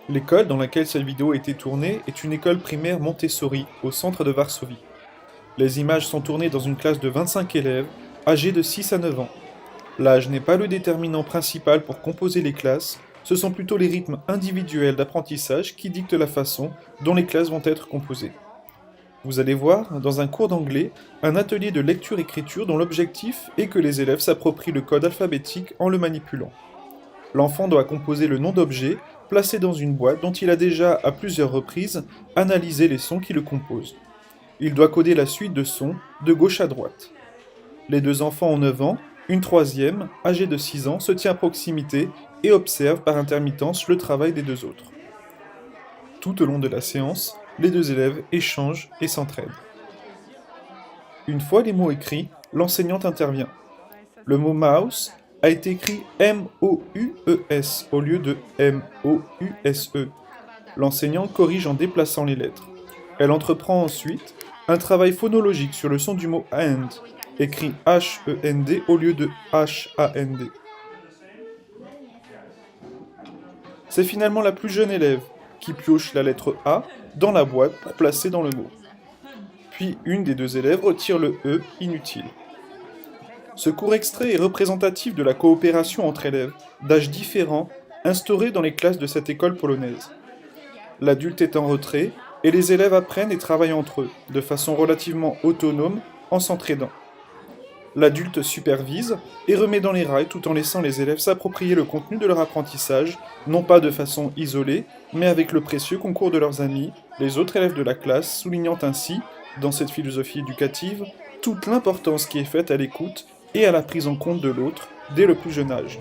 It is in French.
L'école dans laquelle cette vidéo a été tournée est une école primaire Montessori au centre de Varsovie. Les images sont tournées dans une classe de 25 élèves, âgés de 6 à 9 ans. L'âge n'est pas le déterminant principal pour composer les classes, ce sont plutôt les rythmes individuels d'apprentissage qui dictent la façon dont les classes vont être composées. Vous allez voir, dans un cours d'anglais, un atelier de lecture-écriture dont l'objectif est que les élèves s'approprient le code alphabétique en le manipulant. L'enfant doit composer le nom d'objet placé dans une boîte dont il a déjà, à plusieurs reprises, analysé les sons qui le composent. Il doit coder la suite de sons de gauche à droite. Les deux enfants ont 9 ans, une troisième, âgée de 6 ans, se tient à proximité et observe par intermittence le travail des deux autres. Tout au long de la séance, les deux élèves échangent et s'entraident. Une fois les mots écrits, l'enseignante intervient. Le mot mouse a été écrit M-O-U-E-S au lieu de M-O-U-S-E. L'enseignant corrige en déplaçant les lettres. Elle entreprend ensuite un travail phonologique sur le son du mot hand, écrit H-E-N-D au lieu de H-A-N-D. C'est finalement la plus jeune élève qui pioche la lettre A dans la boîte pour placer dans le mot. Puis une des deux élèves retire le E inutile. Ce court extrait est représentatif de la coopération entre élèves, d'âges différents, instaurée dans les classes de cette école polonaise. L'adulte est en retrait, et les élèves apprennent et travaillent entre eux, de façon relativement autonome, en s'entraidant. L'adulte supervise et remet dans les rails tout en laissant les élèves s'approprier le contenu de leur apprentissage, non pas de façon isolée, mais avec le précieux concours de leurs amis, les autres élèves de la classe, soulignant ainsi, dans cette philosophie éducative, toute l'importance qui est faite à l'écoute et à la prise en compte de l'autre dès le plus jeune âge.